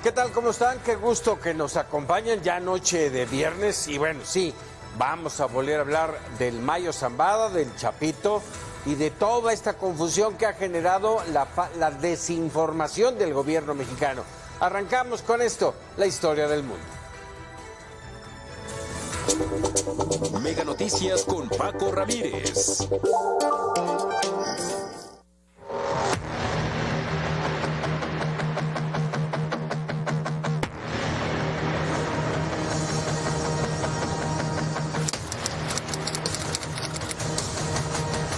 ¿Qué tal? ¿Cómo están? Qué gusto que nos acompañen ya noche de viernes. Y bueno, sí, vamos a volver a hablar del Mayo Zambada, del Chapito y de toda esta confusión que ha generado la desinformación del gobierno mexicano. Arrancamos con esto, la historia del mundo. Mega Noticias con Paco Ramírez.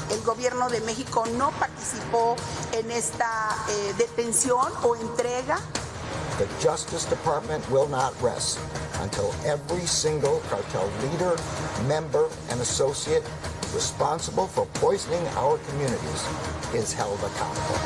El gobierno de México no participó en esta detención o entrega. The Justice Department will not rest until every single cartel leader, member, and associate responsible for poisoning our communities is held accountable.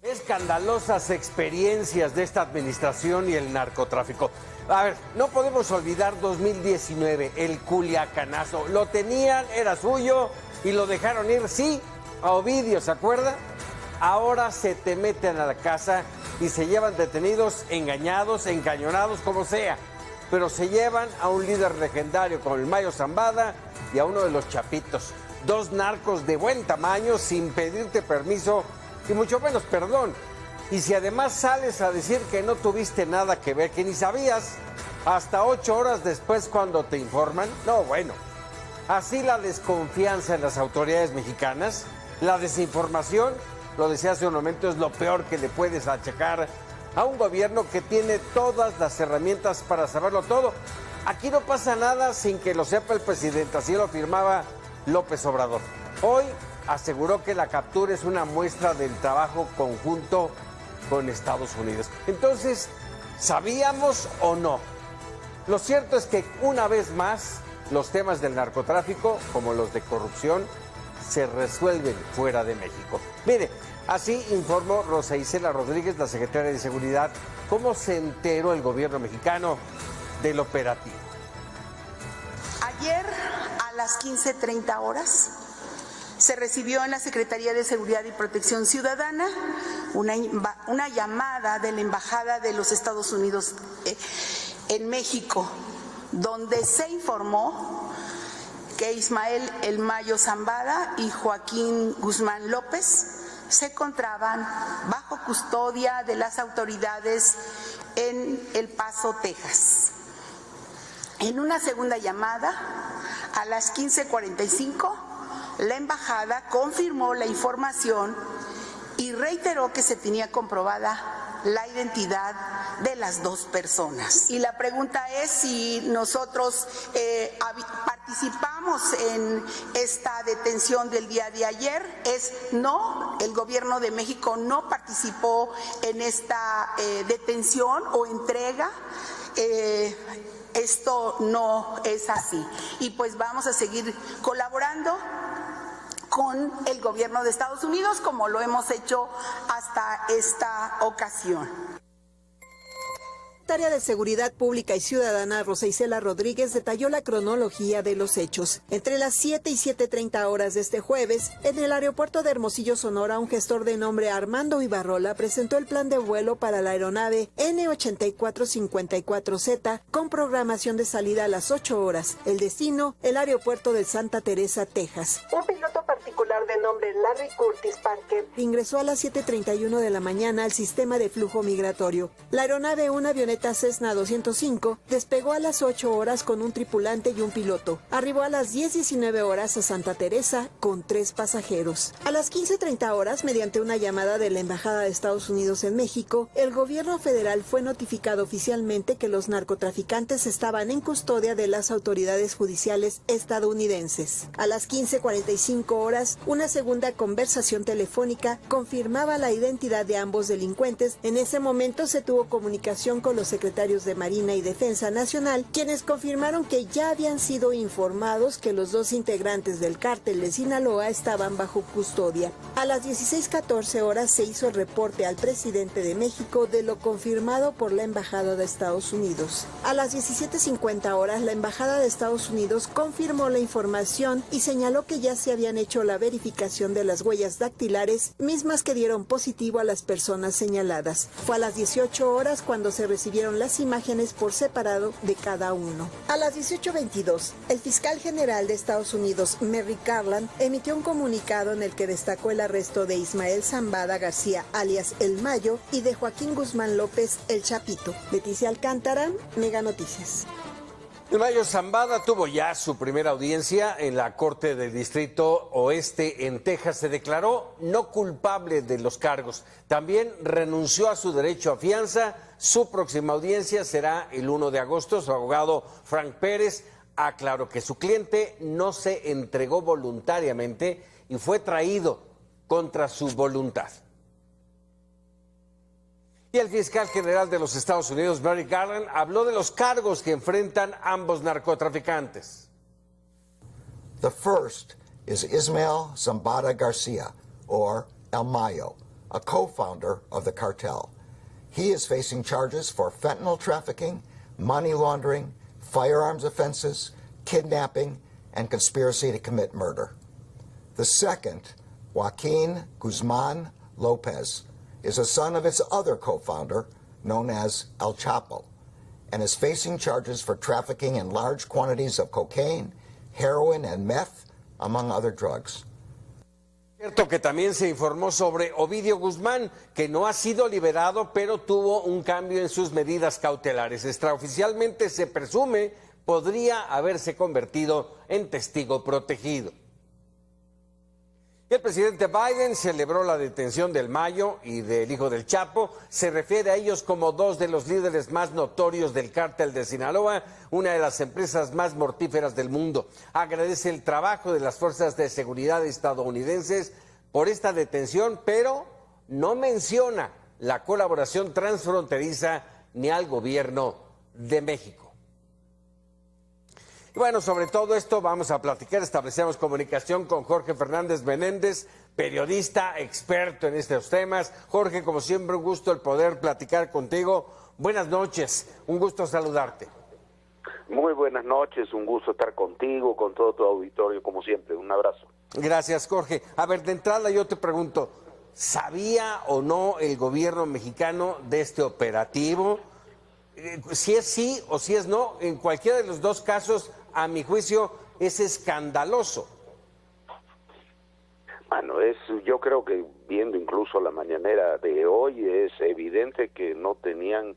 Escandalosas experiencias de esta administración y el narcotráfico. A ver, no podemos olvidar 2019, el Culiacanazo. Lo tenían, era suyo y lo dejaron ir, sí, a Ovidio, ¿se acuerda? Ahora se te meten a la casa y se llevan detenidos, engañados, encañonados, como sea. Pero se llevan a un líder legendario como el Mayo Zambada y a uno de los Chapitos. Dos narcos de buen tamaño, sin pedirte permiso y mucho menos perdón. Y si además sales a decir que no tuviste nada que ver, que ni sabías, hasta 8 horas después cuando te informan, no, bueno. Así la desconfianza en las autoridades mexicanas, la desinformación, lo decía hace un momento, es lo peor que le puedes achacar a un gobierno que tiene todas las herramientas para saberlo todo. Aquí no pasa nada sin que lo sepa el presidente, así lo afirmaba López Obrador. Hoy aseguró que la captura es una muestra del trabajo conjunto con Estados Unidos. Entonces, ¿sabíamos o no? Lo cierto es que una vez más los temas del narcotráfico, como los de corrupción, se resuelven fuera de México. Mire, así informó Rosa Isela Rodríguez, la secretaria de Seguridad, cómo se enteró el gobierno mexicano del operativo. Ayer a las 15:30 horas se recibió en la Secretaría de Seguridad y Protección Ciudadana una llamada de la Embajada de los Estados Unidos en México, donde se informó que Ismael El Mayo Zambada y Joaquín Guzmán López se encontraban bajo custodia de las autoridades en El Paso, Texas. En una segunda llamada, a las 15:45, la embajada confirmó la información y reiteró que se tenía comprobada la identidad de las dos personas. Y la pregunta es si nosotros participamos en esta detención del día de ayer. Es no, el gobierno de México no participó en esta detención o entrega. Esto no es así. Y pues vamos a seguir colaborando con el gobierno de Estados Unidos, como lo hemos hecho hasta esta ocasión. La secretaria de Seguridad Pública y Ciudadana, Rosa Isela Rodríguez, detalló la cronología de los hechos. Entre las 7 y 7:30 horas de este jueves, en el aeropuerto de Hermosillo, Sonora, un gestor de nombre Armando Ibarrola presentó el plan de vuelo para la aeronave N8454Z con programación de salida a las 8 horas. El destino, el aeropuerto de Santa Teresa, Texas. Un piloto particular de nombre Larry Curtis Parker ingresó a las 7:31 de la mañana al sistema de flujo migratorio. La aeronave, una avioneta Cessna 205, despegó a las 8 horas con un tripulante y un piloto. Arribó a las 10:19 horas a Santa Teresa con 3 pasajeros. A las 15:30 horas, mediante una llamada de la Embajada de Estados Unidos en México, el gobierno federal fue notificado oficialmente que los narcotraficantes estaban en custodia de las autoridades judiciales estadounidenses. A las 15:45 horas, horas, una segunda conversación telefónica confirmaba la identidad de ambos delincuentes. En ese momento se tuvo comunicación con los secretarios de Marina y Defensa Nacional, quienes confirmaron que ya habían sido informados que los dos integrantes del cártel de Sinaloa estaban bajo custodia. A las 16:14 horas se hizo el reporte al presidente de México de lo confirmado por la Embajada de Estados Unidos. A las 17:50 horas, la Embajada de Estados Unidos confirmó la información y señaló que ya se habían hecho la verificación de las huellas dactilares, mismas que dieron positivo a las personas señaladas. Fue a las 18 horas cuando se recibieron las imágenes por separado de cada uno. A las 18:22, el fiscal general de Estados Unidos, Merrick Garland, emitió un comunicado en el que destacó el arresto de Ismael Zambada García, alias El Mayo, y de Joaquín Guzmán López, El Chapito. Leticia Alcántara, Mega Noticias. El Mayo Zambada tuvo ya su primera audiencia en la Corte del Distrito Oeste en Texas. Se declaró no culpable de los cargos. También renunció a su derecho a fianza. Su próxima audiencia será el 1 de agosto. Su abogado Frank Pérez aclaró que su cliente no se entregó voluntariamente y fue traído contra su voluntad. Y el fiscal general de los Estados Unidos, Merrick Garland, habló de los cargos que enfrentan ambos narcotraficantes. The first is Ismael Zambada Garcia, or El Mayo, a co-founder of the cartel. He is facing charges for fentanyl trafficking, money laundering, firearms offenses, kidnapping, and conspiracy to commit murder. The second, Joaquin Guzman Lopez, is a son of its other co-founder, known as El Chapo, and is facing charges for trafficking in large quantities of cocaine, heroin, and meth, among other drugs. Cierto que también se informó sobre Ovidio Guzmán, que no ha sido liberado, pero tuvo un cambio en sus medidas cautelares. Extraoficialmente se presume podría haberse convertido en testigo protegido. El presidente Biden celebró la detención del Mayo y del hijo del Chapo. Se refiere a ellos como dos de los líderes más notorios del cártel de Sinaloa, una de las empresas más mortíferas del mundo. Agradece el trabajo de las fuerzas de seguridad estadounidenses por esta detención, pero no menciona la colaboración transfronteriza ni al gobierno de México. Y bueno, sobre todo esto vamos a platicar, establecemos comunicación con Jorge Fernández Menéndez, periodista, experto en estos temas. Jorge, como siempre, un gusto el poder platicar contigo. Buenas noches, un gusto saludarte. Muy buenas noches, un gusto estar contigo, con todo tu auditorio, como siempre. Un abrazo. Gracias, Jorge. A ver, de entrada yo te pregunto, ¿sabía o no el gobierno mexicano de este operativo? Si es sí o si es no, en cualquiera de los dos casos, a mi juicio, es escandaloso. Bueno, yo creo que viendo incluso la mañanera de hoy, es evidente que no tenían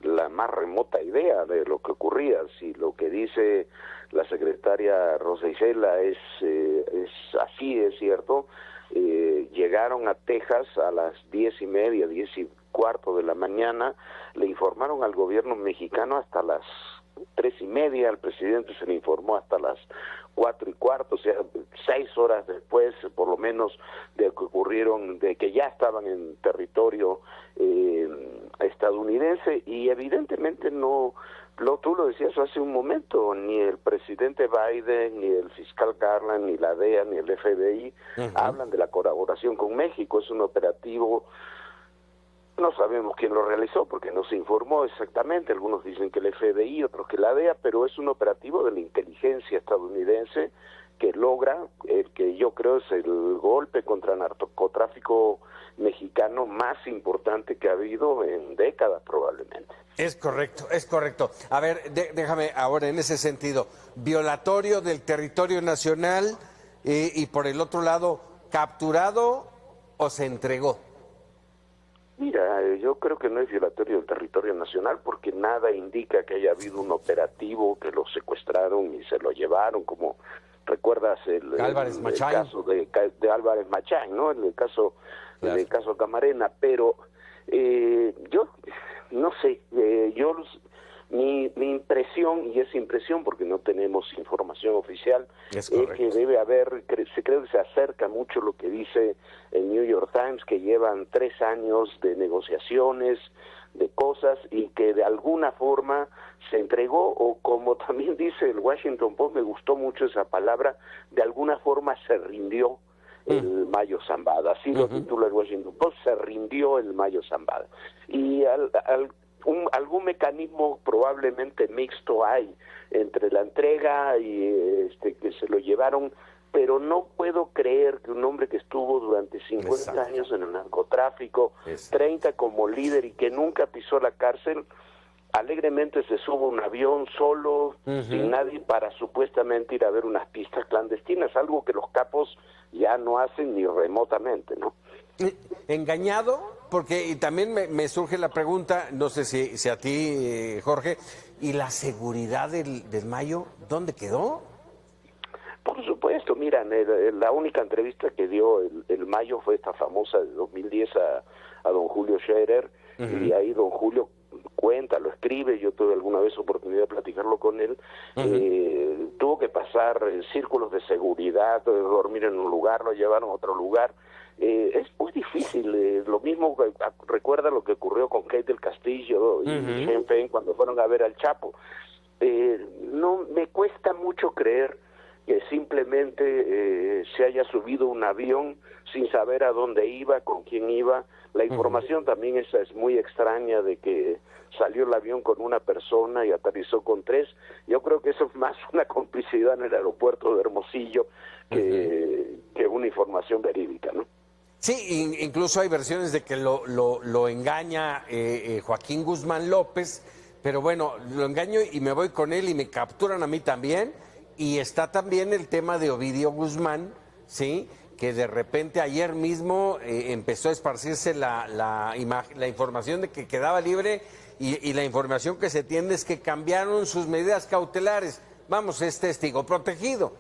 la más remota idea de lo que ocurría. Si lo que dice la secretaria Rosa Isela es así, es cierto, llegaron a Texas a las 10:30, 10:15 de la mañana, le informaron al gobierno mexicano hasta las 3:30, al presidente se le informó hasta las 4:15, o sea, 6 horas después, por lo menos, de que ocurrieron, de que ya estaban en territorio estadounidense, y evidentemente no, tú lo decías hace un momento, ni el presidente Biden, ni el fiscal Garland, ni la DEA, ni el FBI hablan de la colaboración con México. Es un operativo. No sabemos quién lo realizó porque no se informó exactamente, algunos dicen que el FBI, otros que la DEA, pero es un operativo de la inteligencia estadounidense que logra, que yo creo es el golpe contra el narcotráfico mexicano más importante que ha habido en décadas probablemente. Es correcto, es correcto. A ver, déjame ahora en ese sentido, violatorio del territorio nacional y por el otro lado, ¿capturado o se entregó? Mira, yo creo que no es violatorio del territorio nacional porque nada indica que haya habido un operativo que lo secuestraron y se lo llevaron, como recuerdas el caso de Álvarez Machain, ¿no? En el caso Camarena, pero yo no sé, yo Mi impresión, y es impresión porque no tenemos información oficial, es que debe haber, creo que se acerca mucho lo que dice el New York Times, que llevan 3 años de negociaciones, de cosas, y que de alguna forma se entregó, o como también dice el Washington Post, me gustó mucho esa palabra, de alguna forma se rindió el Mayo Zambada, así lo titula el Washington Post, se rindió el Mayo Zambada. Y algún mecanismo probablemente mixto hay entre la entrega y que se lo llevaron, pero no puedo creer que un hombre que estuvo durante 50 años en el narcotráfico, 30 como líder y que nunca pisó la cárcel, alegremente se suba a un avión solo, sin nadie, para supuestamente ir a ver unas pistas clandestinas, algo que los capos ya no hacen ni remotamente, ¿no? ¿Engañado? Porque y también me surge la pregunta, no sé si a ti, Jorge, ¿y la seguridad del Mayo, dónde quedó? Por supuesto, mira, la única entrevista que dio el Mayo fue esta famosa de 2010 a don Julio Scherer, y ahí don Julio cuenta, lo escribe, yo tuve alguna vez oportunidad de platicarlo con él, tuvo que pasar círculos de seguridad, dormir en un lugar, lo llevaron a otro lugar. Es muy difícil, lo mismo recuerda lo que ocurrió con Kate del Castillo y Sinn Féin cuando fueron a ver al Chapo. No me cuesta mucho creer que simplemente se haya subido un avión sin saber a dónde iba, con quién iba. La información también esa es muy extraña, de que salió el avión con una persona y aterrizó con 3. Yo creo que eso es más una complicidad en el aeropuerto de Hermosillo que una información verídica, ¿no? Sí, incluso hay versiones de que lo engaña Joaquín Guzmán López, pero bueno, lo engaño y me voy con él y me capturan a mí también. Y está también el tema de Ovidio Guzmán, ¿sí? Que de repente ayer mismo empezó a esparcirse la información de que quedaba libre y la información que se tiene es que cambiaron sus medidas cautelares. Vamos, es testigo protegido.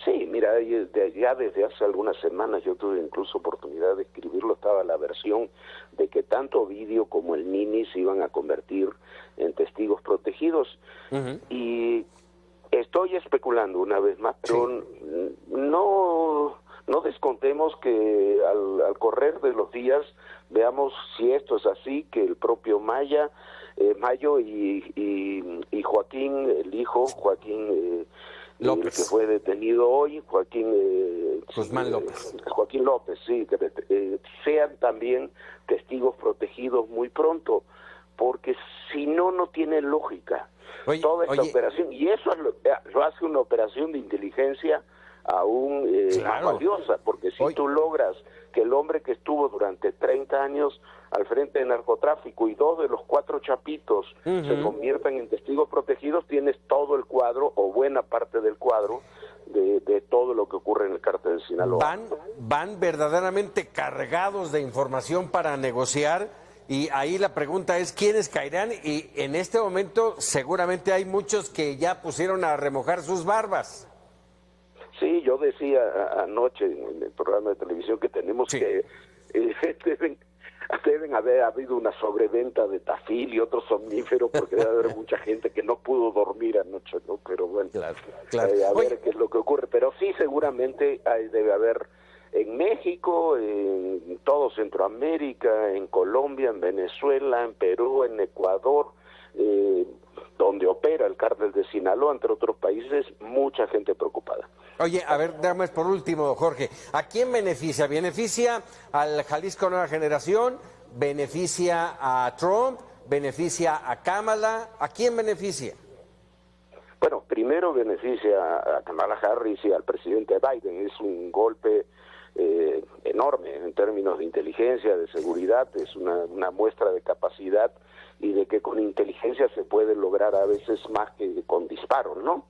Sí, mira, ya desde hace algunas semanas yo tuve incluso oportunidad de escribirlo, estaba la versión de que tanto Ovidio como el Nini se iban a convertir en testigos protegidos. Y estoy especulando una vez más, pero no descontemos que al correr de los días veamos si esto es así, que el propio Mayo y Joaquín, el hijo, Joaquín López, que fue detenido hoy, Joaquín López, sí, que sean también testigos protegidos muy pronto, porque si no, no tiene lógica toda esta operación, y eso lo hace una operación de inteligencia aún más valiosa, porque si tú logras que el hombre que estuvo durante 30 años al frente de narcotráfico y 2 de los 4 chapitos se conviertan en testigos protegidos, tienes todo el cuadro o buena parte del cuadro de todo lo que ocurre en el cártel de Sinaloa. Van verdaderamente cargados de información para negociar, y ahí la pregunta es ¿quiénes caerán? Y en este momento seguramente hay muchos que ya pusieron a remojar sus barbas. Sí, yo decía anoche en el programa de televisión que tenemos que deben haber habido una sobreventa de Tafil y otros somníferos, porque debe haber mucha gente que no pudo dormir anoche, ¿no? Pero bueno, a ver qué es lo que ocurre. Pero sí, seguramente debe haber en México, en todo Centroamérica, en Colombia, en Venezuela, en Perú, en Ecuador, donde opera el cártel de Sinaloa, entre otros países, mucha gente preocupada. Oye, a ver, dame por último, Jorge, ¿a quién beneficia? ¿Beneficia al Jalisco Nueva Generación? ¿Beneficia a Trump? ¿Beneficia a Kamala? ¿A quién beneficia? Bueno, primero beneficia a Kamala Harris y al presidente Biden. Es un golpe enorme en términos de inteligencia, de seguridad, es una muestra de capacidad y de que con inteligencia se puede lograr a veces más que con disparos, ¿no?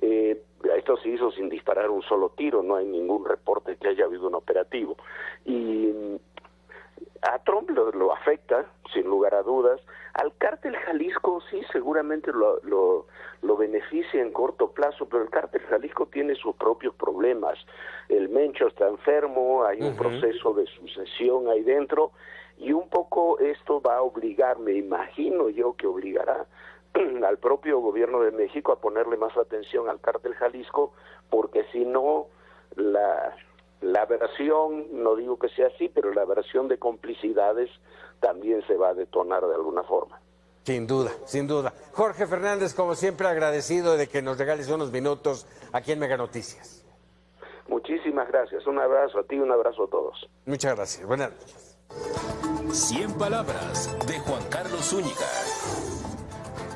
Esto se hizo sin disparar un solo tiro, no hay ningún reporte que haya habido un operativo. Y a Trump lo afecta, sin lugar a dudas. Al cártel Jalisco sí, seguramente lo beneficia en corto plazo, pero el cártel Jalisco tiene sus propios problemas. El Mencho está enfermo, hay un proceso de sucesión ahí dentro, Y un poco esto va a obligar, me imagino yo que obligará al propio gobierno de México a ponerle más atención al cártel Jalisco, porque si no, la versión, no digo que sea así, pero la versión de complicidades también se va a detonar de alguna forma. Sin duda, sin duda. Jorge Fernández, como siempre, agradecido de que nos regales unos minutos aquí en Mega Noticias. Muchísimas gracias. Un abrazo a ti, un abrazo a todos. Muchas gracias. Buenas noches. 100 palabras de Juan Carlos Zúñiga.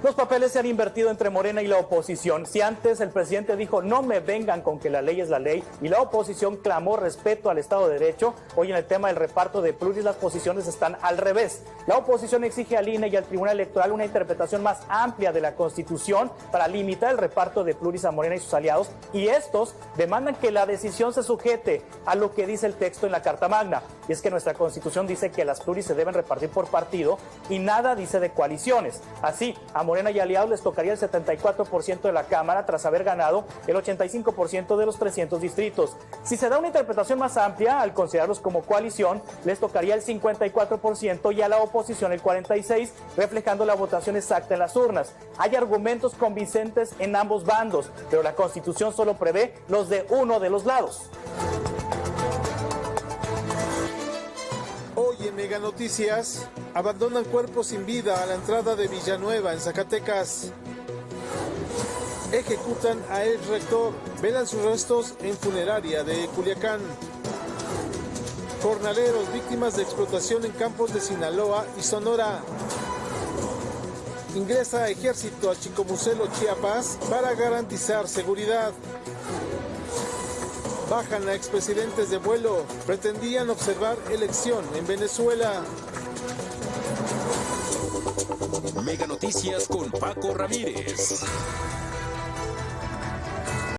Los papeles se han invertido entre Morena y la oposición. Si antes el presidente dijo no me vengan con que la ley es la ley y la oposición clamó respeto al Estado de Derecho, hoy en el tema del reparto de pluris las posiciones están al revés. La oposición exige al INE y al Tribunal Electoral una interpretación más amplia de la Constitución para limitar el reparto de pluris a Morena y sus aliados, y estos demandan que la decisión se sujete a lo que dice el texto en la Carta Magna. Y es que nuestra Constitución dice que las pluris se deben repartir por partido y nada dice de coaliciones. Así, a Morena y aliados les tocaría el 74% de la Cámara tras haber ganado el 85% de los 300 distritos. Si se da una interpretación más amplia, al considerarlos como coalición, les tocaría el 54% y a la oposición el 46%, reflejando la votación exacta en las urnas. Hay argumentos convincentes en ambos bandos, pero la Constitución solo prevé los de uno de los lados. Hoy en Mega Noticias, abandonan cuerpos sin vida a la entrada de Villanueva, en Zacatecas. Ejecutan a ex rector, velan sus restos en funeraria de Culiacán. Jornaleros víctimas de explotación en campos de Sinaloa y Sonora. Ingresa ejército a Chicomucelo, Chiapas, para garantizar seguridad. Bajan a expresidentes de vuelo, pretendían observar elección en Venezuela. Mega Noticias con Paco Ramírez.